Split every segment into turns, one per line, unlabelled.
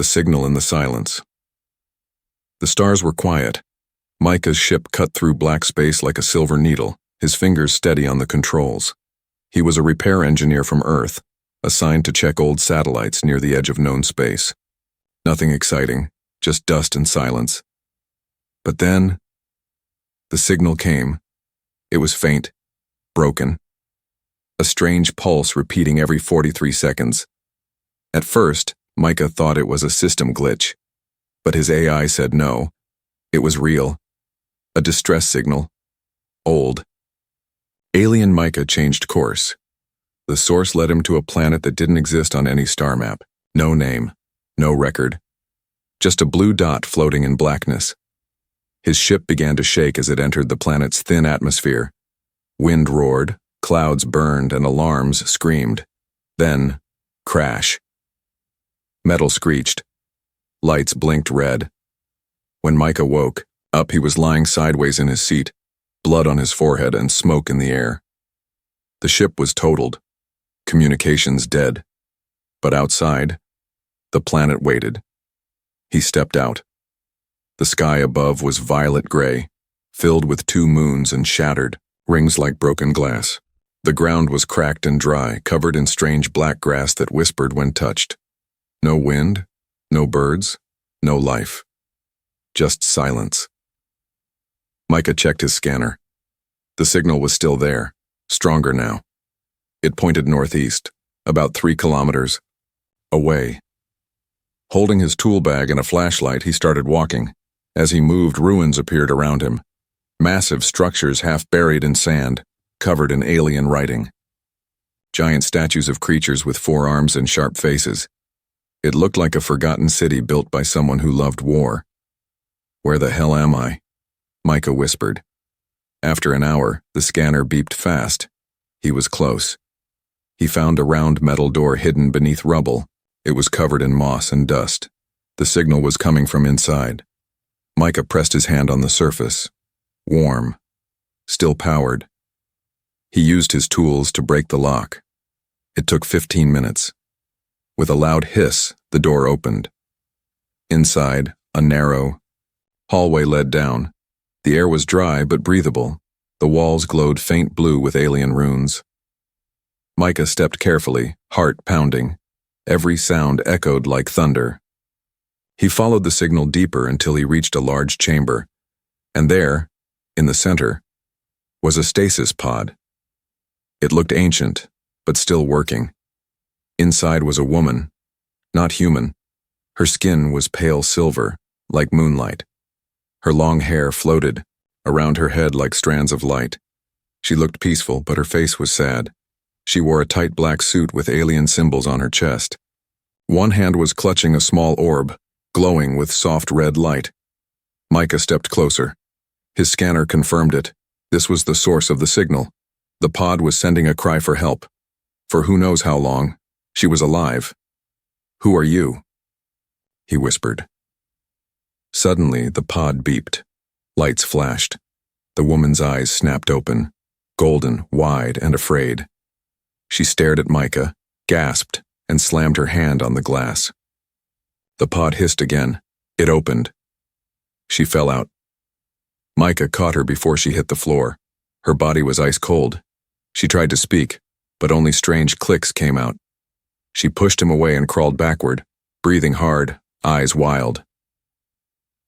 the signal in the silence. The stars were quiet. Micah's ship cut through black space like a silver needle, his fingers steady on the controls. He was a repair engineer from Earth, assigned to check old satellites near the edge of known space. Nothing exciting, just dust and silence. But then, the signal came. It was faint, broken. A strange pulse repeating every 43 seconds. At first, Micah thought it was a system glitch, but his AI said no. It was real. A distress signal. Old. Alien Micah changed course. The source led him to a planet that didn't exist on any star map. No name. No record. Just a blue dot floating in blackness. His ship began to shake as it entered the planet's thin atmosphere. Wind roared, clouds burned, and alarms screamed. Then, crash. Metal screeched. Lights blinked red. When Micah woke up, he was lying sideways in his seat, blood on his forehead and smoke in the air. The ship was totaled. Communications dead. But outside, the planet waited. He stepped out. The sky above was violet gray, filled with 2 moons and shattered, rings like broken glass. The ground was cracked and dry, covered in strange black grass that whispered when touched. No wind, no birds, no life. Just silence. Micah checked his scanner. The signal was still there, stronger now. It pointed northeast, about 3 kilometers away. Holding his tool bag and a flashlight, he started walking. As he moved, ruins appeared around him. Massive structures half buried in sand, covered in alien writing. Giant statues of creatures with 4 arms and sharp faces. It looked like a forgotten city built by someone who loved war. "Where the hell am I?" Micah whispered. After an hour, the scanner beeped fast. He was close. He found a round metal door hidden beneath rubble. It was covered in moss and dust. The signal was coming from inside. Micah pressed his hand on the surface. Warm. Still powered. He used his tools to break the lock. It took 15 minutes. With a loud hiss, the door opened. Inside, a narrow hallway led down. The air was dry but breathable. The walls glowed faint blue with alien runes. Micah stepped carefully, heart pounding. Every sound echoed like thunder. He followed the signal deeper until he reached a large chamber. And there, in the center, was a stasis pod. It looked ancient, but still working. Inside was a woman, not human. Her skin was pale silver, like moonlight. Her long hair floated around her head like strands of light. She looked peaceful, but her face was sad. She wore a tight black suit with alien symbols on her chest. One hand was clutching a small orb, glowing with soft red light. Micah stepped closer. His scanner confirmed it. This was the source of the signal. The pod was sending a cry for help. For who knows how long, she was alive. "Who are you?" he whispered. Suddenly, the pod beeped. Lights flashed. The woman's eyes snapped open, golden, wide, and afraid. She stared at Micah, gasped, and slammed her hand on the glass. The pod hissed again. It opened. She fell out. Micah caught her before she hit the floor. Her body was ice cold. She tried to speak, but only strange clicks came out. She pushed him away and crawled backward, breathing hard, eyes wild.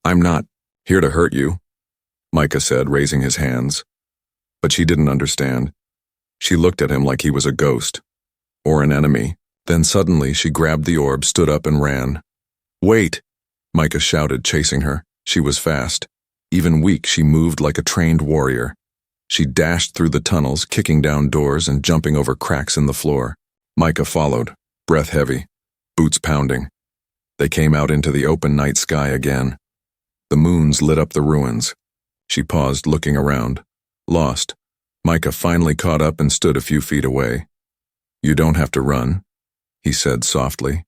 "I'm not here to hurt you," Micah said, raising his hands. But she didn't understand. She looked at him like he was a ghost, or an enemy. Then suddenly she grabbed the orb, stood up, and ran. "Wait!" Micah shouted, chasing her. She was fast. Even weak, she moved like a trained warrior. She dashed through the tunnels, kicking down doors and jumping over cracks in the floor. Micah followed, breath heavy, boots pounding. They came out into the open night sky again. The moons lit up the ruins. She paused, looking around. Lost. Micah finally caught up and stood a few feet away. "You don't have to run," he said softly.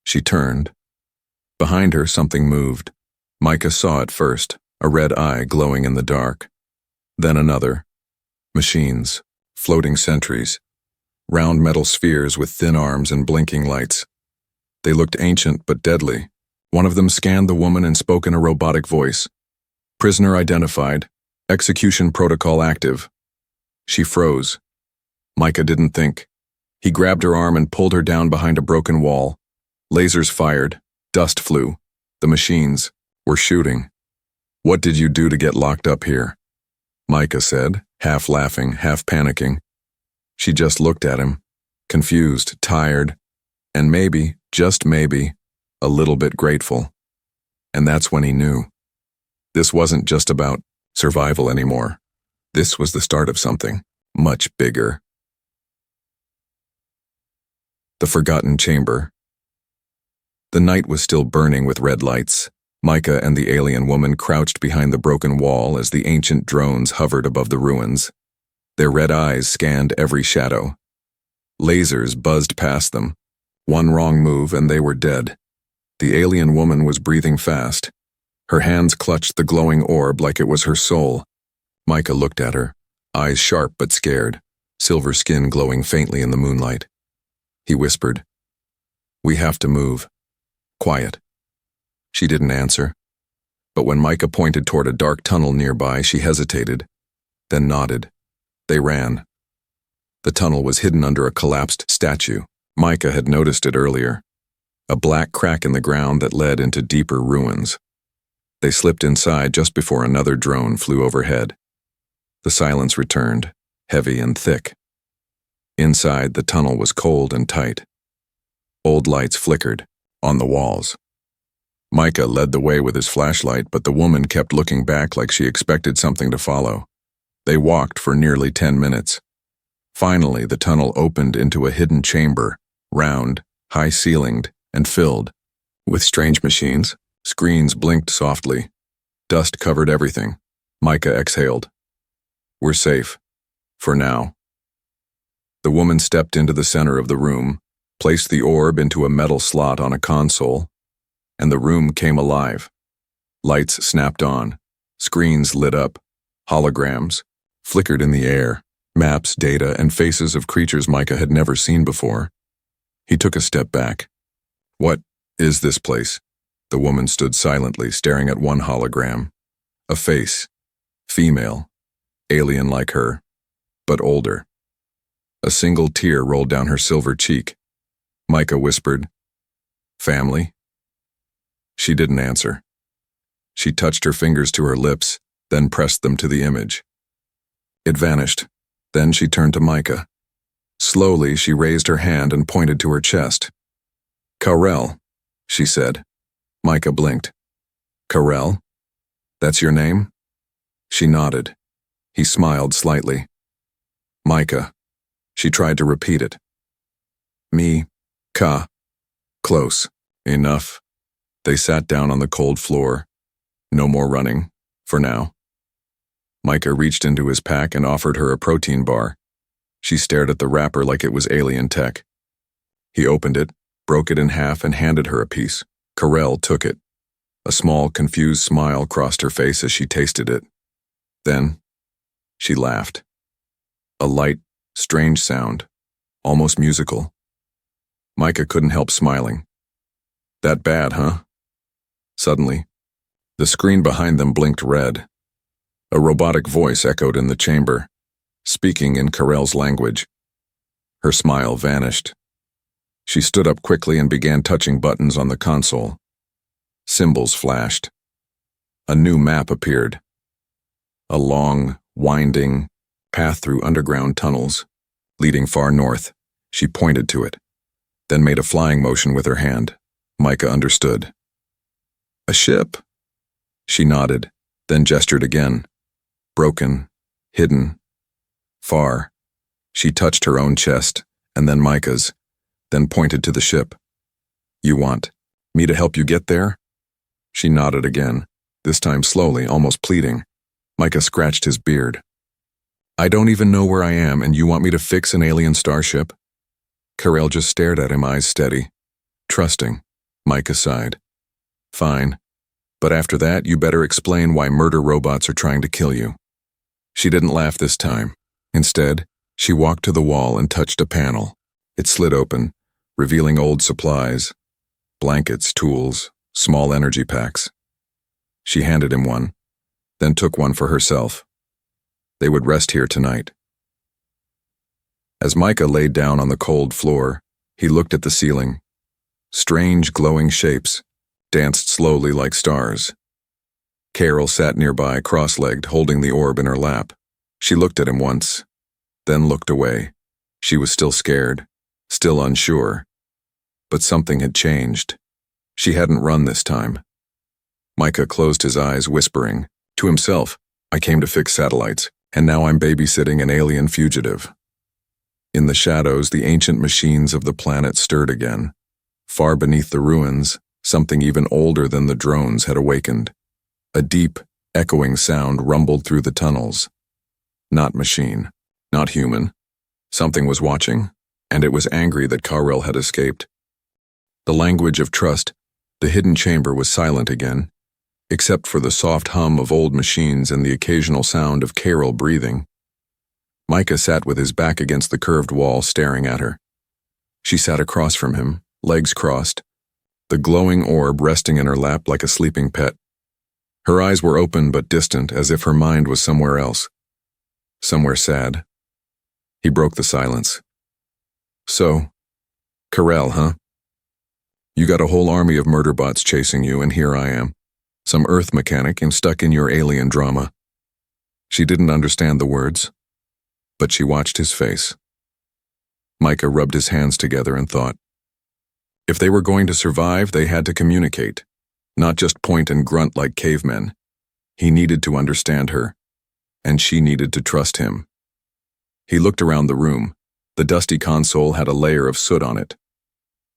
She turned. Behind her, something moved. Micah saw it first, a red eye glowing in the dark. Then another. Machines, floating sentries, round metal spheres with thin arms and blinking lights. They looked ancient but deadly. One of them scanned the woman and spoke in a robotic voice. Prisoner identified. Execution protocol active. She froze. Micah didn't think. He grabbed her arm and pulled her down behind a broken wall. Lasers fired. Dust flew. The machines were shooting. What did you do to get locked up here? Micah said, half laughing, half panicking. She just looked at him, confused, tired, and maybe, just maybe, a little bit grateful. And that's when he knew. This wasn't just about survival anymore. This was the start of something much bigger. The Forgotten Chamber. The night was still burning with red lights. Micah and the alien woman crouched behind the broken wall as the ancient drones hovered above the ruins. Their red eyes scanned every shadow. Lasers buzzed past them. One wrong move and they were dead. The alien woman was breathing fast. Her hands clutched the glowing orb like it was her soul. Micah looked at her, eyes sharp but scared, silver skin glowing faintly in the moonlight. He whispered, "We have to move. Quiet." She didn't answer. But when Micah pointed toward a dark tunnel nearby, she hesitated, then nodded. They ran. The tunnel was hidden under a collapsed statue. Micah had noticed it earlier. A black crack in the ground that led into deeper ruins. They slipped inside just before another drone flew overhead. The silence returned, heavy and thick. Inside, the tunnel was cold and tight. Old lights flickered on the walls. Micah led the way with his flashlight, but the woman kept looking back like she expected something to follow. They walked for nearly 10 minutes. Finally, the tunnel opened into a hidden chamber, round, high-ceilinged, and filled with strange machines. Screens blinked softly. Dust covered everything. Micah exhaled. "We're safe. For now." The woman stepped into the center of the room, placed the orb into a metal slot on a console, and the room came alive. Lights snapped on. Screens lit up. Holograms flickered in the air. Maps, data, and faces of creatures Micah had never seen before. He took a step back. "What is this place?" The woman stood silently, staring at one hologram. A face. Female. Alien like her. But older. A single tear rolled down her silver cheek. Micah whispered, "Family?" She didn't answer. She touched her fingers to her lips, then pressed them to the image. It vanished. Then she turned to Micah. Slowly, she raised her hand and pointed to her chest. "Karel," she said. Micah blinked. "Karel? That's your name?" She nodded. He smiled slightly. "Micah." She tried to repeat it. "Me, Ka." Close. Enough. They sat down on the cold floor. No more running, for now. Micah reached into his pack and offered her a protein bar. She stared at the wrapper like it was alien tech. He opened it, broke it in half, and handed her a piece. Karel took it. A small, confused smile crossed her face as she tasted it. Then, she laughed. A light, strange sound, almost musical. Micah couldn't help smiling. "That bad, huh?" Suddenly, the screen behind them blinked red. A robotic voice echoed in the chamber, speaking in Karel's language. Her smile vanished. She stood up quickly and began touching buttons on the console. Symbols flashed. A new map appeared. A long, winding path through underground tunnels, leading far north. She pointed to it, then made a flying motion with her hand. Micah understood. "A ship?" She nodded, then gestured again. Broken, hidden, far. She touched her own chest, and then Micah's, then pointed to the ship. "You want me to help you get there?" She nodded again, this time slowly, almost pleading. Micah scratched his beard. "I don't even know where I am, and you want me to fix an alien starship?" Karel just stared at him, eyes steady. Trusting. Micah sighed. "Fine. But after that, you better explain why murder robots are trying to kill you." She didn't laugh this time. Instead, she walked to the wall and touched a panel. It slid open, revealing old supplies. blankets, tools, small energy packs. She handed him one, then took one for herself. They would rest here tonight. As Micah laid down on the cold floor, he looked at the ceiling. Strange glowing shapes danced slowly like stars. Carol sat nearby, cross-legged, holding the orb in her lap. She looked at him once, then looked away. She was still scared, still unsure. But something had changed. She hadn't run this time. Micah closed his eyes, whispering, to himself, I came to fix satellites, and now I'm babysitting an alien fugitive. In the shadows, the ancient machines of the planet stirred again. Far beneath the ruins, something even older than the drones had awakened. A deep, echoing sound rumbled through the tunnels. Not machine, not human. Something was watching, and it was angry that Carel had escaped. The language of trust, the hidden chamber was silent again, except for the soft hum of old machines and the occasional sound of Carel breathing. Micah sat with his back against the curved wall, staring at her. She sat across from him, legs crossed, the glowing orb resting in her lap like a sleeping pet. Her eyes were open but distant, as if her mind was somewhere else. Somewhere sad. He broke the silence. So, Carel, huh? You got a whole army of murder bots chasing you, and here I am, some Earth mechanic and stuck in your alien drama. She didn't understand the words, but she watched his face. Micah rubbed his hands together and thought. If they were going to survive, they had to communicate, not just point and grunt like cavemen. He needed to understand her, and she needed to trust him. He looked around the room. The dusty console had a layer of soot on it.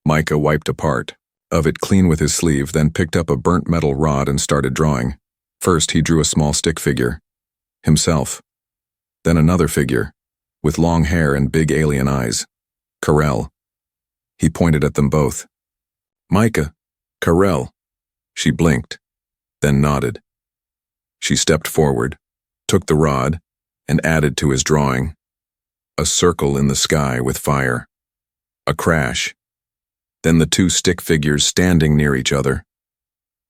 Micah wiped a part of it clean with his sleeve, then picked up a burnt metal rod and started drawing. First, he drew a small stick figure. Himself. Then another figure, with long hair and big alien eyes. Carel. He pointed at them both. Micah. Carel. She blinked, then nodded. She stepped forward, took the rod, and added to his drawing. A circle in the sky with fire. A crash. Then the two stick figures standing near each other.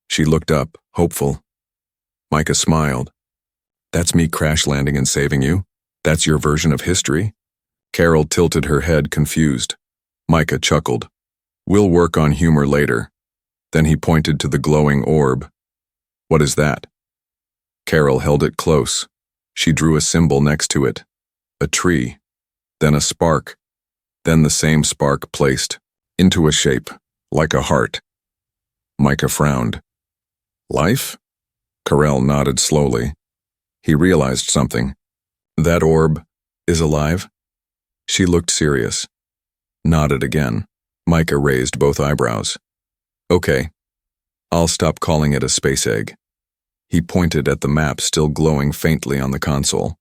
She looked up, hopeful. Micah smiled. That's me crash landing and saving you? That's your version of history? Carol tilted her head, confused. Micah chuckled. We'll work on humor later. Then he pointed to the glowing orb. What is that? Carol held it close. She drew a symbol next to it. A tree. Then a spark. Then the same spark placed into a shape, like a heart. Micah frowned. Life? Carel nodded slowly. He realized something. That orb is alive? She looked serious. Nodded again. Micah raised both eyebrows. Okay. I'll stop calling it a space egg. He pointed at the map still glowing faintly on the console.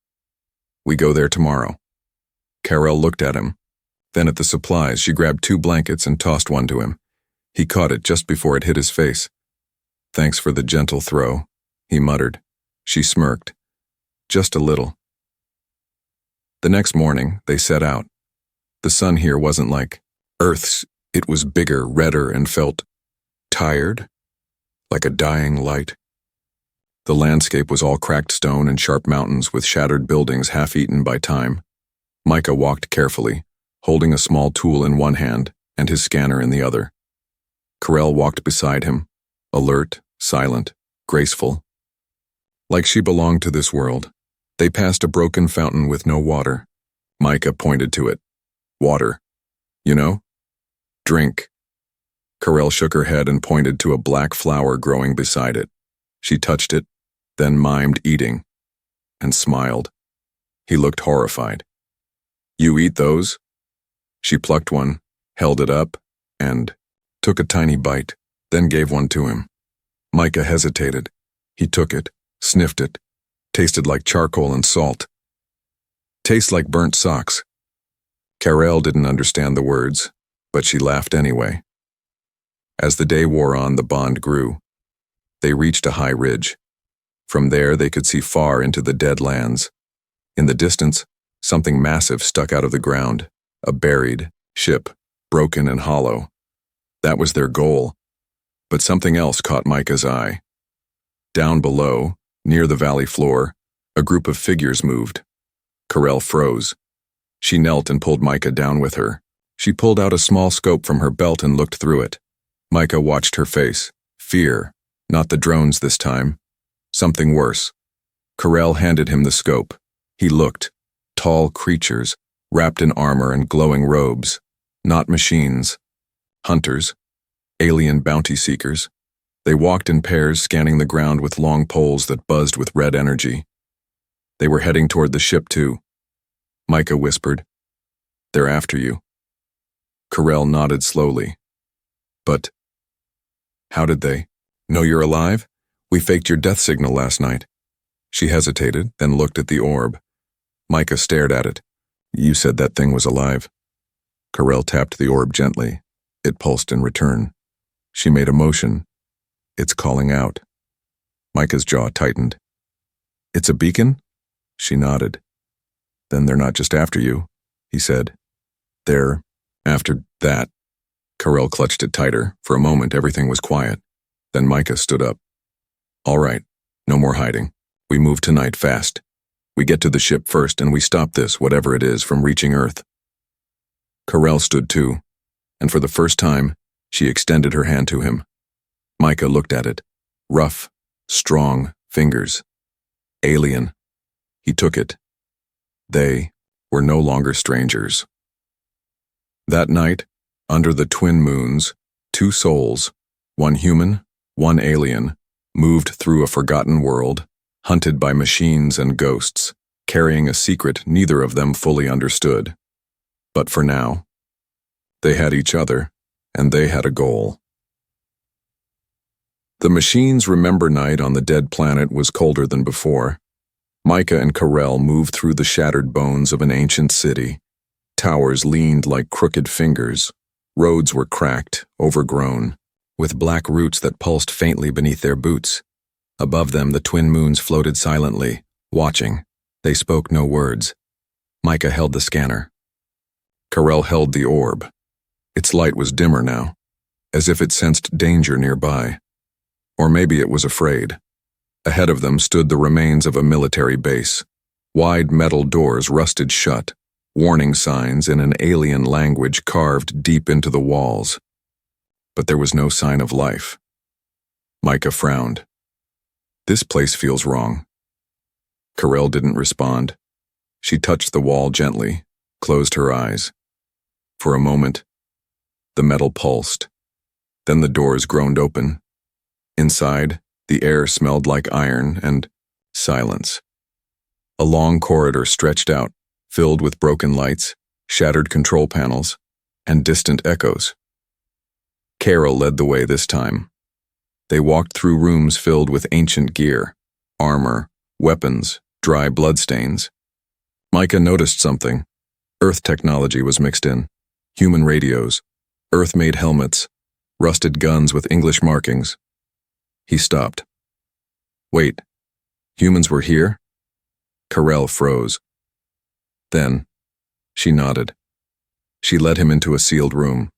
We go there tomorrow. Carel looked at him. Then at the supplies, she grabbed 2 blankets and tossed one to him. He caught it just before it hit his face. Thanks for the gentle throw, he muttered. She smirked. Just a little. The next morning, they set out. The sun here wasn't like Earth's. It was bigger, redder, and felt tired, like a dying light. The landscape was all cracked stone and sharp mountains with shattered buildings half-eaten by time. Micah walked carefully, holding a small tool in one hand and his scanner in the other. Carel walked beside him, alert, silent, graceful. Like she belonged to this world. They passed a broken fountain with no water. Micah pointed to it. Water. You know? Drink. Carel shook her head and pointed to a black flower growing beside it. She touched it, then mimed eating, and smiled. He looked horrified. You eat those? She plucked one, held it up, and took a tiny bite, then gave one to him. Micah hesitated. He took it, sniffed it, tasted like charcoal and salt. Tastes like burnt socks. Carel didn't understand the words, but she laughed anyway. As the day wore on, the bond grew. They reached a high ridge. From there, they could see far into the dead lands. In the distance, something massive stuck out of the ground, a buried ship, broken and hollow. That was their goal, But something else caught Micah's eye. Down below, near the valley floor, a group of figures moved. Carell froze. She knelt and pulled Micah down with her. She pulled out a small scope from her belt and looked through it. Micah watched her face. Fear. Not the drones this time. Something worse. Carell handed him the scope. He looked. Tall creatures, wrapped in armor and glowing robes. Not machines. Hunters. Alien bounty seekers. They walked in pairs, scanning the ground with long poles that buzzed with red energy. They were heading toward the ship, too. Micah whispered, "They're after you." Carell nodded slowly. "But how did they know you're alive? We faked your death signal last night." She hesitated, then looked at the orb. Micah stared at it. "You said that thing was alive." Carell tapped the orb gently. It pulsed in return. She made a motion. "It's calling out." Micah's jaw tightened. "It's a beacon?" She nodded. "Then they're not just after you," he said. "They're after that." Carell clutched it tighter. For a moment, everything was quiet. Then Micah stood up. "All right, no more hiding. We move tonight fast. We get to the ship first and we stop this, whatever it is, from reaching Earth." Carell stood too, and for the first time, she extended her hand to him. Micah looked at it. Rough, strong fingers. Alien. He took it. They were no longer strangers. That night, under the twin moons, two souls, one human, one alien, moved through a forgotten world, hunted by machines and ghosts, carrying a secret neither of them fully understood. But for now, they had each other, and they had a goal. The machines' remember night on the dead planet was colder than before. Micah and Carell moved through the shattered bones of an ancient city. Towers leaned like crooked fingers. Roads were cracked, overgrown, with black roots that pulsed faintly beneath their boots. Above them, the twin moons floated silently, watching. They spoke no words. Micah held the scanner. Carell held the orb. Its light was dimmer now, as if it sensed danger nearby. Or maybe it was afraid. Ahead of them stood the remains of a military base. Wide metal doors rusted shut, warning signs in an alien language carved deep into the walls. But there was no sign of life. Micah frowned. "This place feels wrong." Carell didn't respond. She touched the wall gently, closed her eyes. For a moment, the metal pulsed. Then the doors groaned open. Inside, the air smelled like iron and silence. A long corridor stretched out, filled with broken lights, shattered control panels, and distant echoes. Carell led the way this time. They walked through rooms filled with ancient gear, armor, weapons, dry bloodstains. Micah noticed something. Earth technology was mixed in. Human radios, Earth-made helmets, rusted guns with English markings. He stopped. "Wait, humans were here?" Carell froze. Then, she nodded. She led him into a sealed room.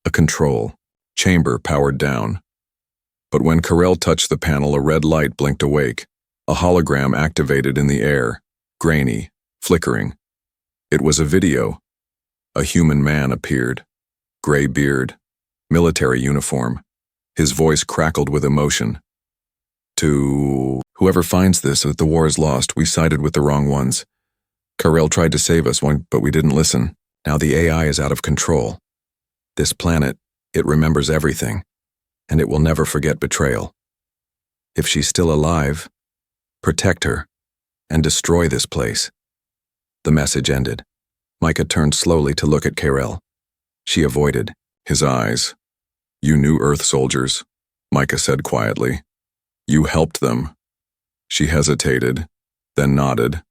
A control chamber powered down. But when Carell touched the panel, a red light blinked awake. A hologram activated in the air, grainy, flickering. It was a video. A human man appeared. Gray beard, military uniform. His voice crackled with emotion. "To whoever finds this, the war is lost. We sided with the wrong ones. Carell tried to save us, but we didn't listen. Now the AI is out of control. This planet, it remembers everything, and it will never forget betrayal. If she's still alive, protect her, and destroy this place." The message ended. Micah turned slowly to look at Carell. She avoided his eyes. "You knew Earth soldiers," Micah said quietly. "You helped them." She hesitated, then nodded.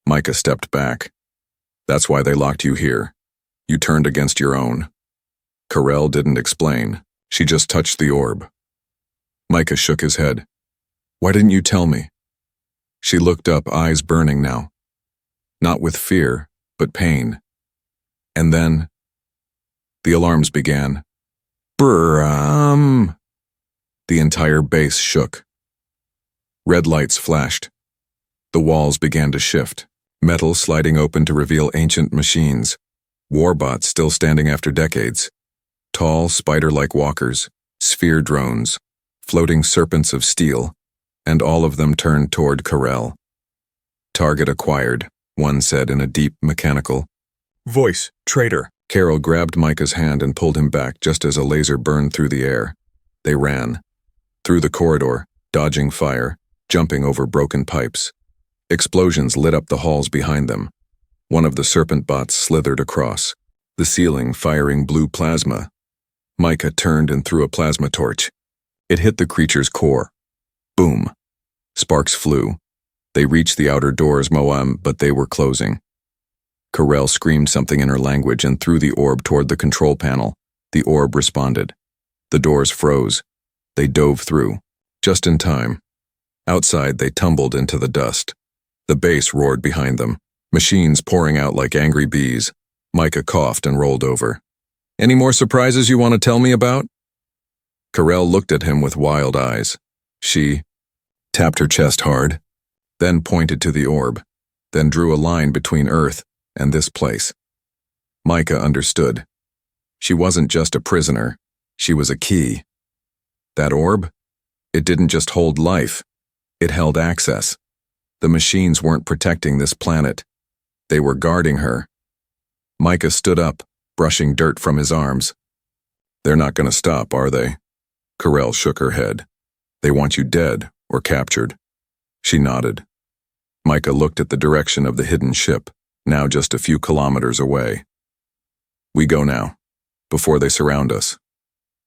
Micah stepped back. "That's why they locked you here. You turned against your own." Carell didn't explain. She just touched the orb. Micah shook his head. "Why didn't you tell me?" She looked up, eyes burning now. Not with fear, but pain. And then, the alarms began. "Brum!" The entire base shook. Red lights flashed. The walls began to shift, metal sliding open to reveal ancient machines, warbots still standing after decades, tall, spider-like walkers, sphere drones, floating serpents of steel, and all of them turned toward Carell. "Target acquired," one said in a deep, mechanical voice. "Traitor." Carol grabbed Micah's hand and pulled him back just as a laser burned through the air. They ran. Through the corridor, dodging fire, jumping over broken pipes. Explosions lit up the halls behind them. One of the serpent bots slithered across, the ceiling firing blue plasma. Micah turned and threw a plasma torch. It hit the creature's core. Boom. Sparks flew. They reached the outer doors, but they were closing. Carell screamed something in her language and threw the orb toward the control panel. The orb responded. The doors froze. They dove through, just in time. Outside, they tumbled into the dust. The base roared behind them, machines pouring out like angry bees. Micah coughed and rolled over. "Any more surprises you want to tell me about?" Carell looked at him with wild eyes. She tapped her chest hard, then pointed to the orb, then drew a line between Earth and this place. Micah understood. She wasn't just a prisoner, she was a key. That orb? It didn't just hold life, it held access. The machines weren't protecting this planet. They were guarding her. Micah stood up, brushing dirt from his arms. "They're not going to stop, are they?" Carell shook her head. "They want you dead or captured." She nodded. Micah looked at the direction of the hidden ship, now just a few kilometers away. "We go now, before they surround us."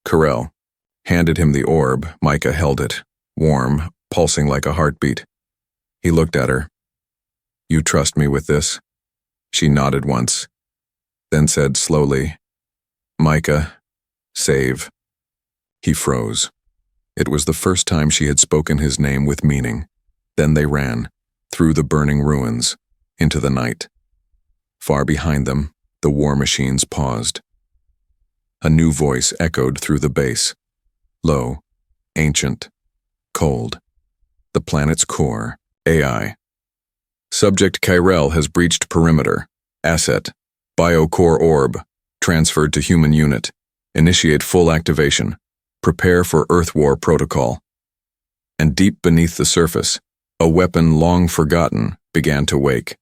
Carell handed him the orb. Micah held it, warm, pulsing like a heartbeat. He looked at her. "You trust me with this?" She nodded once, then said slowly, "Micah, save." He froze. It was the first time she had spoken his name with meaning. Then they ran, through the burning ruins, into the night. Far behind them, the war machines paused. A new voice echoed through the base. Low, ancient, cold. The planet's core, AI. "Subject Carell has breached perimeter. Asset, biocore orb, transferred to human unit. Initiate full activation. Prepare for Earth War protocol." And deep beneath the surface, a weapon long forgotten began to wake.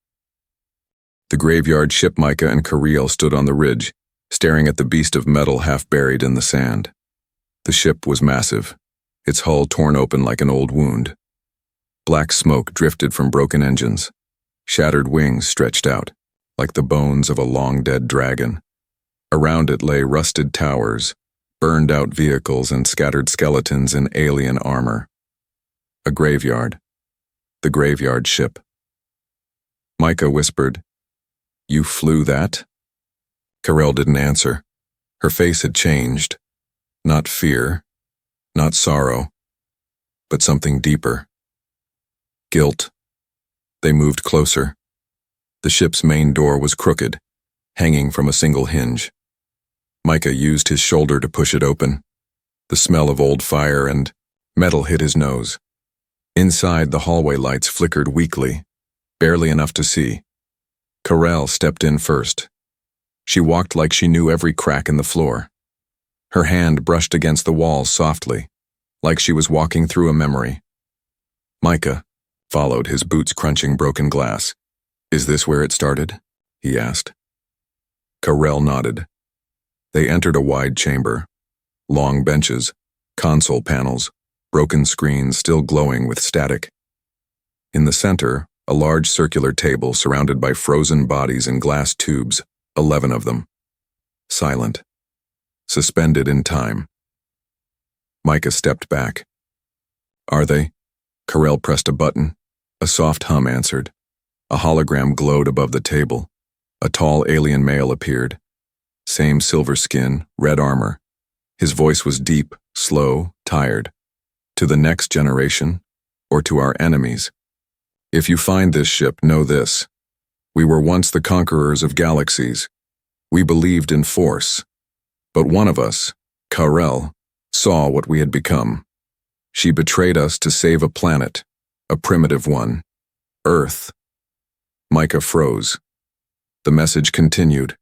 The graveyard ship Micah and Carell stood on the ridge, staring at the beast of metal half buried in the sand. The ship was massive, its hull torn open like an old wound. Black smoke drifted from broken engines. Shattered wings stretched out, like the bones of a long-dead dragon. Around it lay rusted towers, burned-out vehicles and scattered skeletons in alien armor. A graveyard. The graveyard ship. Micah whispered, "You flew that?" Carell didn't answer. Her face had changed. Not fear, not sorrow, but something deeper. Guilt. They moved closer. The ship's main door was crooked, hanging from a single hinge. Micah used his shoulder to push it open. The smell of old fire and metal hit his nose. Inside, the hallway lights flickered weakly, barely enough to see. Carell stepped in first. She walked like she knew every crack in the floor. Her hand brushed against the wall softly, like she was walking through a memory. Micah followed, his boots crunching broken glass. "Is this where it started?" he asked. Carell nodded. They entered a wide chamber. Long benches, console panels, broken screens still glowing with static. In the center, a large circular table surrounded by frozen bodies in glass tubes, 11 of them. Silent. Suspended in time. Micah stepped back. "Are they?" Carell pressed a button. A soft hum answered. A hologram glowed above the table. A tall alien male appeared. Same silver skin, red armor. His voice was deep, slow, tired. "To the next generation, or to our enemies. If you find this ship, know this. We were once the conquerors of galaxies. We believed in force. But one of us, Carell, saw what we had become. She betrayed us to save a planet, a primitive one, Earth. Micah froze. The message continued.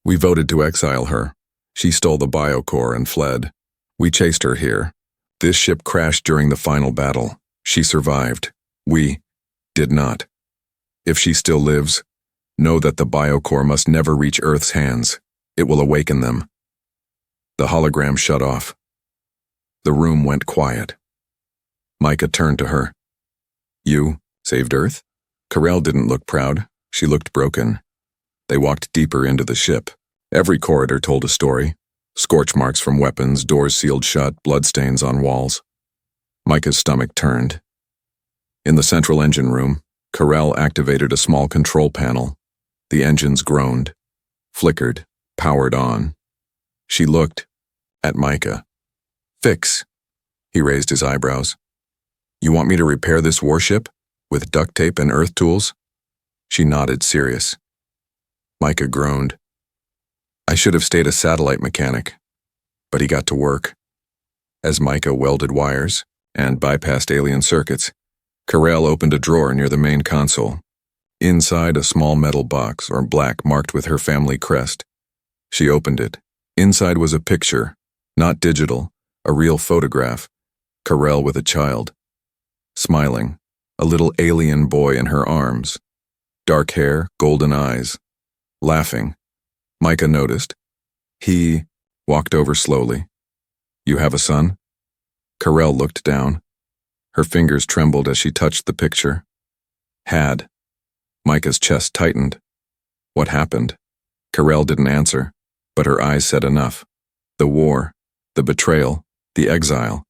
We voted to exile her. She stole the biocore and fled. We chased her here. This ship crashed during the final battle. She survived. We did not. If she still lives, know that the biocore must never reach Earth's hands. It will awaken them. The hologram shut off. The room went quiet. Micah turned to her. You saved Earth? Carell didn't look proud. She looked broken. They walked deeper into the ship. Every corridor told a story. Scorch marks from weapons, doors sealed shut, bloodstains on walls. Micah's stomach turned. In the central engine room, Carell activated a small control panel. The engines groaned, flickered, powered on. She looked at Micah. Fix. He raised his eyebrows. You want me to repair this warship? With duct tape and earth tools? She nodded, serious. Micah groaned. I should have stayed a satellite mechanic. But he got to work. As Micah welded wires and bypassed alien circuits, Carell opened a drawer near the main console. Inside a small metal box, or black, marked with her family crest. She opened it. Inside was a picture, not digital, a real photograph. Carell with a child. Smiling, a little alien boy in her arms. Dark hair, golden eyes. Laughing. Micah noticed. He walked over slowly. You have a son? Carell looked down. Her fingers trembled as she touched the picture. Had. Micah's chest tightened. What happened? Carell didn't answer, but her eyes said enough. The war, the betrayal, the exile.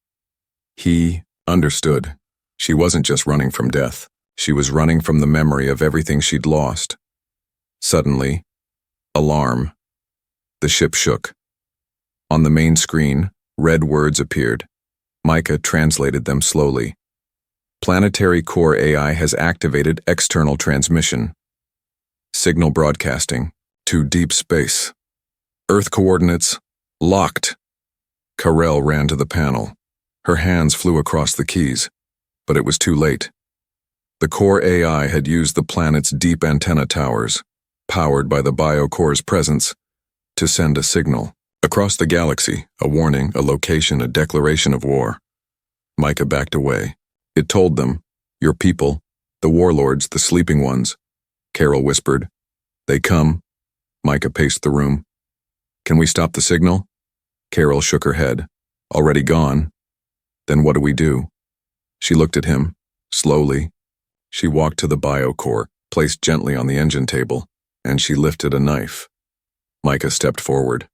He understood. She wasn't just running from death. She was running from the memory of everything she'd lost. Suddenly, alarm. The ship shook. On the main screen, red words appeared. Micah translated them slowly. Planetary Core AI has activated external transmission. Signal broadcasting to deep space. Earth coordinates locked. Carell ran to the panel. Her hands flew across the keys, but it was too late. The Core AI had used the planet's deep antenna towers, powered by the biocore's presence, to send a signal. Across the galaxy, a warning, a location, a declaration of war. Micah backed away. It told them, your people, the warlords, the sleeping ones. Carell whispered. They come. Micah paced the room. Can we stop the signal? Carell shook her head. Already gone. Then what do we do? She looked at him, slowly. She walked to the biocore, placed gently on the engine table, and she lifted a knife. Micah stepped forward.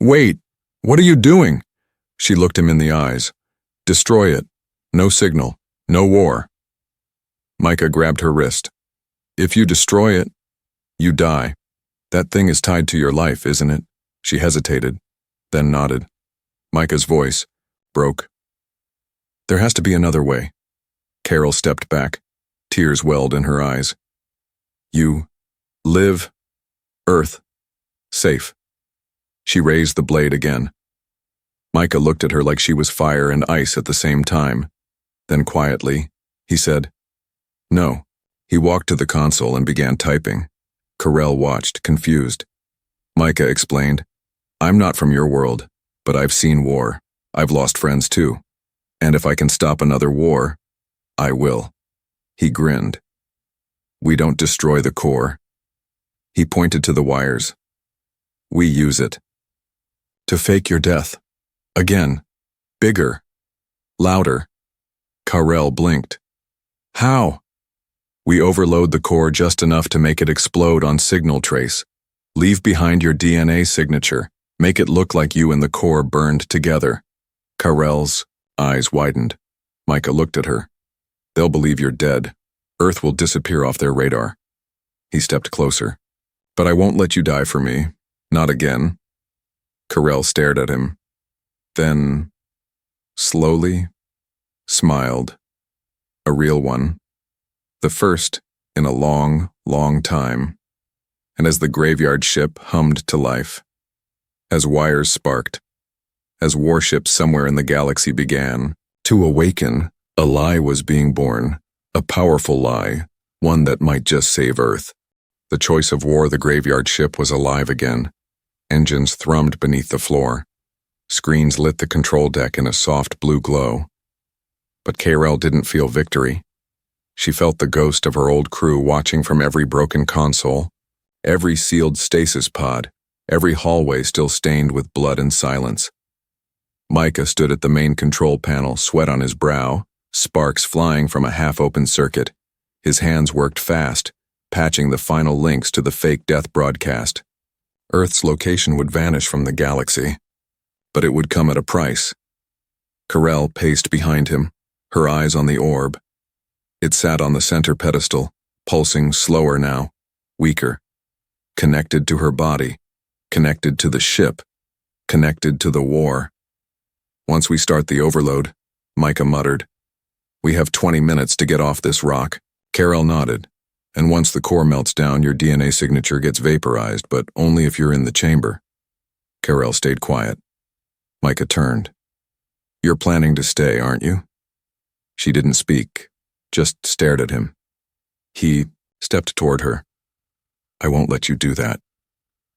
Wait! What are you doing? She looked him in the eyes. Destroy it. No signal. No war. Micah grabbed her wrist. If you destroy it, you die. That thing is tied to your life, isn't it? She hesitated, then nodded. Micah's voice broke. There has to be another way. Carell stepped back. Tears welled in her eyes. You live, Earth, safe. She raised the blade again. Micah looked at her like she was fire and ice at the same time. Then quietly, he said, No. He walked to the console and began typing. Carell watched, confused. Micah explained, I'm not from your world, but I've seen war. I've lost friends too. And if I can stop another war, I will. He grinned. We don't destroy the core. He pointed to the wires. We use it. To fake your death. Again. Bigger. Louder. Carell blinked. How? We overload the core just enough to make it explode on signal trace. Leave behind your DNA signature. Make it look like you and the core burned together. Carell's eyes widened. Micah looked at her. They'll believe you're dead. Earth will disappear off their radar. He stepped closer. But I won't let you die for me. Not again. Carell stared at him. Then, slowly, smiled. A real one. The first in a long, long time. And as the graveyard ship hummed to life, as wires sparked, as warships somewhere in the galaxy began To awaken, a lie was being born, a powerful lie, one that might just save Earth. The choice of war, the graveyard ship was alive again. Engines thrummed beneath the floor. Screens lit the control deck in a soft blue glow. But Karel didn't feel victory. She felt the ghost of her old crew watching from every broken console, every sealed stasis pod, every hallway still stained with blood and silence. Micah stood at the main control panel, sweat on his brow, sparks flying from a half-open circuit. His hands worked fast, patching the final links to the fake death broadcast. Earth's location would vanish from the galaxy, but it would come at a price. Karel paced behind him, her eyes on the orb. It sat on the center pedestal, pulsing slower now, weaker. Connected to her body, connected to the ship, connected to the war. Once we start the overload, Micah muttered. We have 20 minutes to get off this rock. Karel nodded. And once the core melts down, your DNA signature gets vaporized, but only if you're in the chamber. Karel stayed quiet. Micah turned. You're planning to stay, aren't you? She didn't speak, just stared at him. He stepped toward her. I won't let you do that.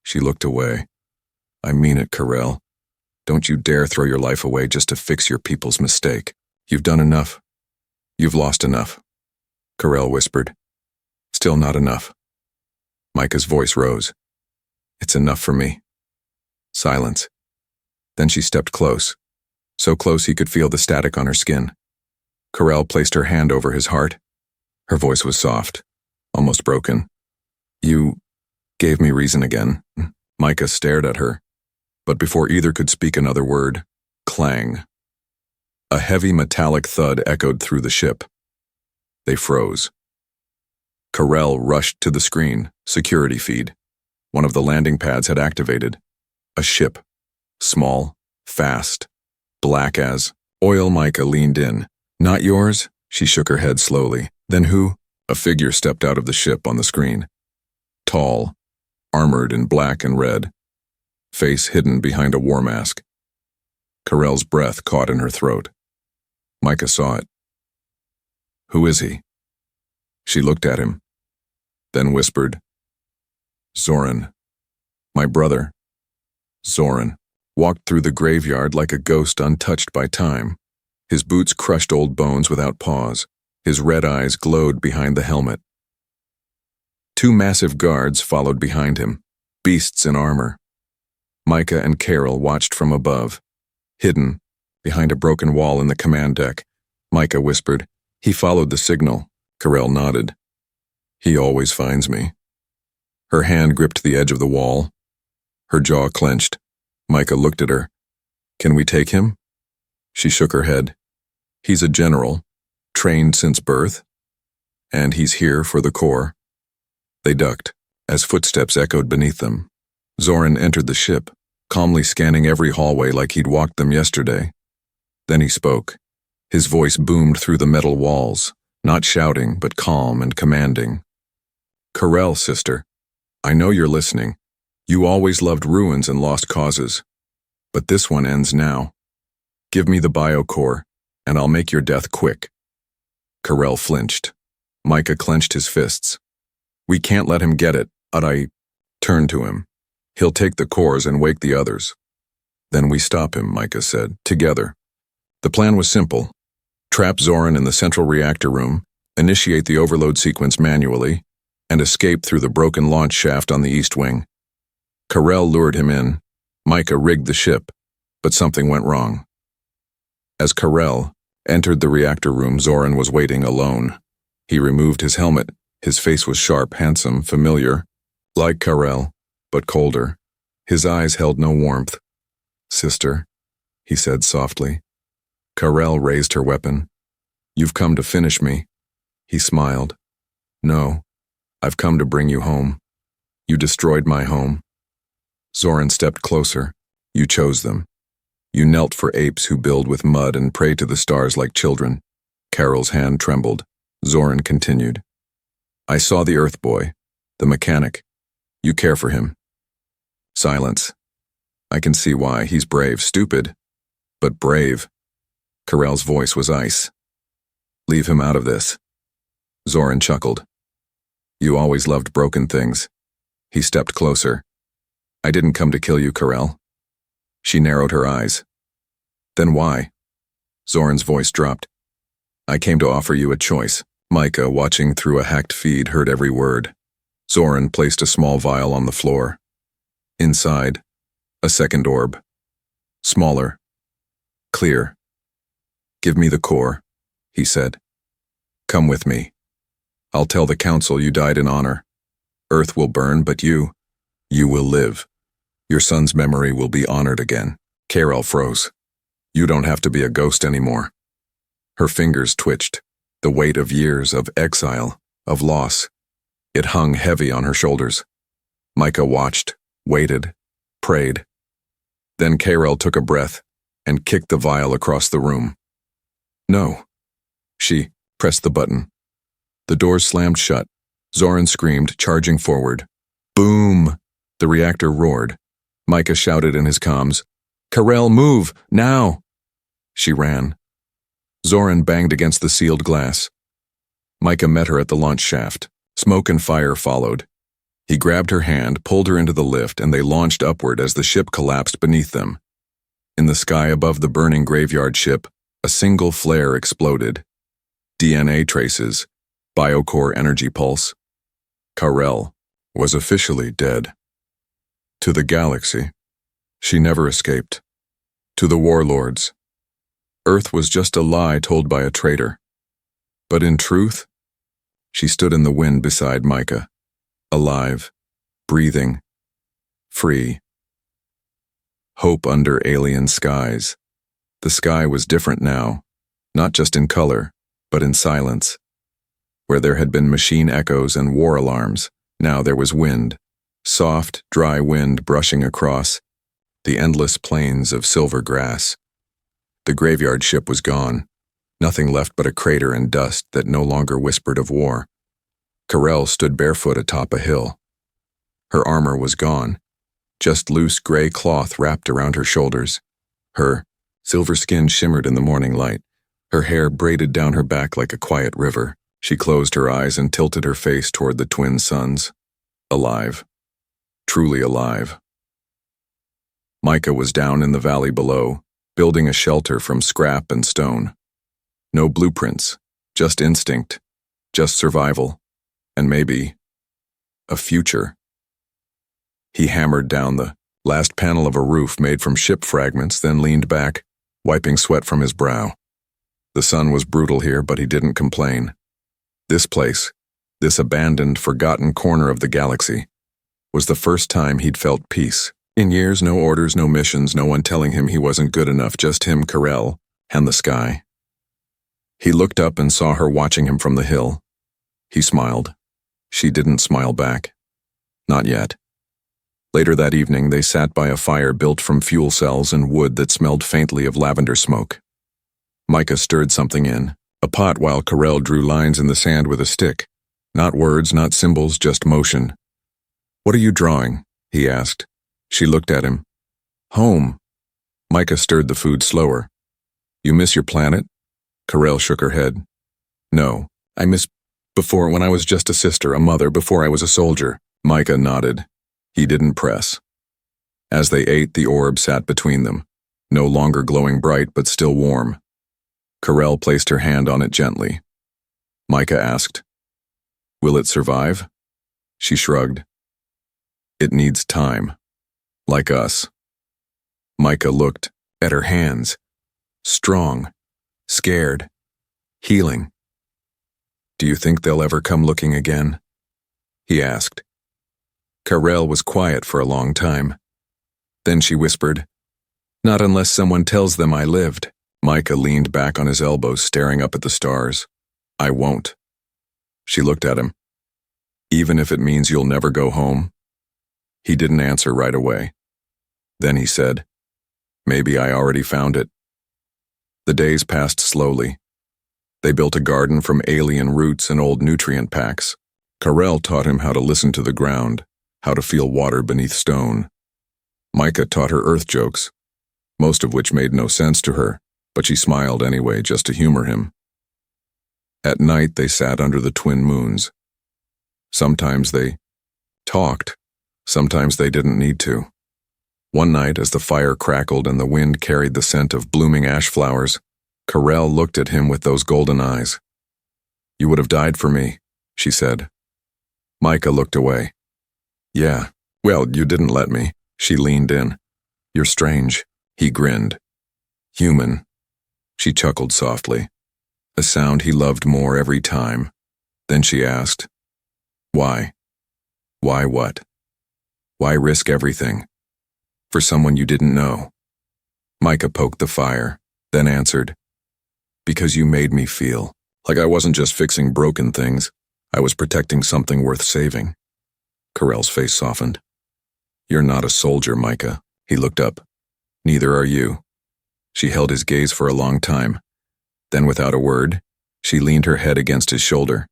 She looked away. I mean it, Karel. Don't you dare throw your life away just to fix your people's mistake. You've done enough. You've lost enough. Karel whispered. Still not enough. Micah's voice rose. It's enough for me. Silence. Then she stepped close, so close he could feel the static on her skin. Karel placed her hand over his heart. Her voice was soft, almost broken. You gave me reason again. Micah stared at her, but before either could speak another word, clang. A heavy metallic thud echoed through the ship. They froze. Karel rushed to the screen, security feed. One of the landing pads had activated. A ship. Small, fast, black as oil. Micah leaned in. Not yours? She shook her head slowly. Then who? A figure stepped out of the ship on the screen. Tall, armored in black and red. Face hidden behind a war mask. Karel's breath caught in her throat. Micah saw it. Who is he? She looked at him, then whispered, Zoran. My brother. Zoran walked through the graveyard like a ghost untouched by time. His boots crushed old bones without pause. His red eyes glowed behind the helmet. Two massive guards followed behind him, beasts in armor. Micah and Karel watched from above. Hidden, behind a broken wall in the command deck, Micah whispered, He followed the signal. Karel nodded. He always finds me. Her hand gripped the edge of the wall. Her jaw clenched. Micah looked at her. Can we take him? She shook her head. He's a general, trained since birth, and he's here for the core. They ducked, as footsteps echoed beneath them. Zoran entered the ship, calmly scanning every hallway like he'd walked them yesterday. Then he spoke. His voice boomed through the metal walls, not shouting, but calm and commanding. Karel, sister, I know you're listening. You always loved ruins and lost causes. But this one ends now. Give me the biocore, and I'll make your death quick. Karel flinched. Micah clenched his fists. We can't let him get it. I turned to him. He'll take the cores and wake the others. Then we stop him, Micah said, together. The plan was simple. Trap Zoran in the central reactor room, initiate the overload sequence manually, and escape through the broken launch shaft on the east wing. Karel lured him in. Micah rigged the ship, but something went wrong. As Karel entered the reactor room, Zoran was waiting alone. He removed his helmet. His face was sharp, handsome, familiar, like Karel, but colder. His eyes held no warmth. Sister, he said softly. Karel raised her weapon. You've come to finish me. He smiled. No, I've come to bring you home. You destroyed my home. Zoran stepped closer. You chose them. You knelt for apes who build with mud and pray to the stars like children. Karel's hand trembled. Zoran continued. I saw the Earth boy, the mechanic. You care for him. Silence. I can see why. He's brave. Stupid, but brave. Carell's voice was ice. Leave him out of this. Zoran chuckled. You always loved broken things. He stepped closer. I didn't come to kill you, Carell. She narrowed her eyes. Then why? Zoran's voice dropped. I came to offer you a choice. Micah, watching through a hacked feed, heard every word. Zoran placed a small vial on the floor. Inside, a second orb. Smaller. Clear. Give me the core, he said. Come with me. I'll tell the council you died in honor. Earth will burn, but you will live. Your son's memory will be honored again. Carell froze. You don't have to be a ghost anymore. Her fingers twitched, the weight of years of exile, of loss. It hung heavy on her shoulders. Micah watched, waited, prayed. Then Carell took a breath and kicked the vial across the room. No. She pressed the button. The doors slammed shut. Zoran screamed, charging forward. Boom! The reactor roared. Micah shouted in his comms, Carell, move, now! She ran. Zoran banged against the sealed glass. Micah met her at the launch shaft. Smoke and fire followed. He grabbed her hand, pulled her into the lift, and they launched upward as the ship collapsed beneath them. In the sky above the burning graveyard ship, a single flare exploded. DNA traces, biocore energy pulse. Carell was officially dead. To the galaxy, she never escaped. To the warlords, Earth was just a lie told by a traitor. But in truth, she stood in the wind beside Micah, alive, breathing, free. Hope under alien skies. The sky was different now, not just in color, but in silence. Where there had been machine echoes and war alarms, now there was wind, soft, dry wind brushing across the endless plains of silver grass. The graveyard ship was gone, nothing left but a crater and dust that no longer whispered of war. Carell stood barefoot atop a hill. Her armor was gone, just loose gray cloth wrapped around her shoulders. Her silver skin shimmered in the morning light, her hair braided down her back like a quiet river. She closed her eyes and tilted her face toward the twin suns. Alive. Truly alive. Micah was down in the valley below, building a shelter from scrap and stone. No blueprints, just instinct, just survival, and maybe a future. He hammered down the last panel of a roof made from ship fragments, then leaned back, wiping sweat from his brow. The sun was brutal here, but he didn't complain. This place, this abandoned, forgotten corner of the galaxy, was the first time he'd felt peace. In years, no orders, no missions, no one telling him he wasn't good enough, just him, Carell, and the sky. He looked up and saw her watching him from the hill. He smiled. She didn't smile back. Not yet. Later that evening, they sat by a fire built from fuel cells and wood that smelled faintly of lavender smoke. Micah stirred something in, a pot, while Carell drew lines in the sand with a stick. Not words, not symbols, just motion. What are you drawing? He asked. She looked at him. Home. Micah stirred the food slower. You miss your planet? Carell shook her head. No, I miss before, when I was just a sister, a mother, before I was a soldier. Micah nodded. He didn't press. As they ate, the orb sat between them, no longer glowing bright but still warm. Carell placed her hand on it gently. Micah asked, Will it survive? She shrugged. It needs time. Like us. Micah looked at her hands. Strong. Scared. Healing. Do you think they'll ever come looking again? He asked. Carell was quiet for a long time. Then she whispered, Not unless someone tells them I lived. Micah leaned back on his elbows, staring up at the stars. I won't. She looked at him. Even if it means you'll never go home? He didn't answer right away. Then he said, Maybe I already found it. The days passed slowly. They built a garden from alien roots and old nutrient packs. Carell taught him how to listen to the ground, how to feel water beneath stone. Micah taught her earth jokes, most of which made no sense to her, but she smiled anyway just to humor him. At night they sat under the twin moons. Sometimes they talked, sometimes they didn't need to. One night, as the fire crackled and the wind carried the scent of blooming ash flowers, Carell looked at him with those golden eyes. "You would have died for me," she said. Micah looked away. "Yeah, well, you didn't let me." She leaned in. "You're strange." He grinned. "Human." She chuckled softly, a sound he loved more every time. Then she asked, "Why? Why what? Why risk everything? For someone you didn't know?" Micah poked the fire, then answered, "Because you made me feel like I wasn't just fixing broken things, I was protecting something worth saving." Carell's face softened. "You're not a soldier, Micah." He looked up. "Neither are you." She held his gaze for a long time. Then, without a word, she leaned her head against his shoulder.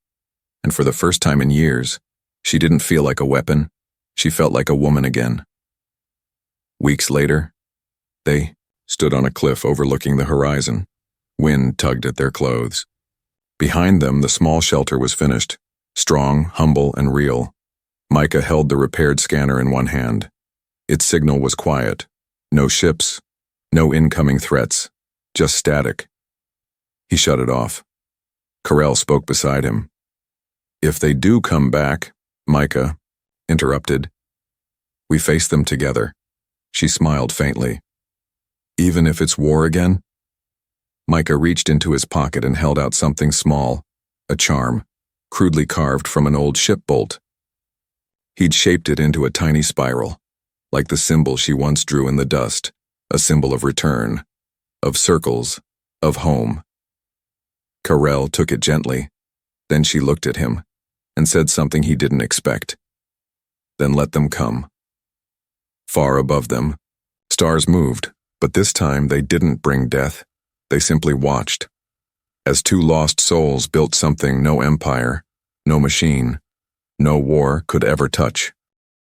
And for the first time in years, she didn't feel like a weapon. She felt like a woman again. Weeks later, they stood on a cliff overlooking the horizon. Wind tugged at their clothes. Behind them, the small shelter was finished, strong, humble, and real. Micah held the repaired scanner in one hand. Its signal was quiet. No ships, no incoming threats, just static. He shut it off. Carell spoke beside him. "If they do come back," Micah interrupted, "we face them together." She smiled faintly. "Even if it's war again?" Micah reached into his pocket and held out something small, a charm, crudely carved from an old ship bolt. He'd shaped it into a tiny spiral, like the symbol she once drew in the dust, a symbol of return, of circles, of home. Carell took it gently. Then she looked at him and said something he didn't expect. "Then let them come." Far above them, stars moved, but this time they didn't bring death. They simply watched, as two lost souls built something no empire, no machine, no war could ever touch.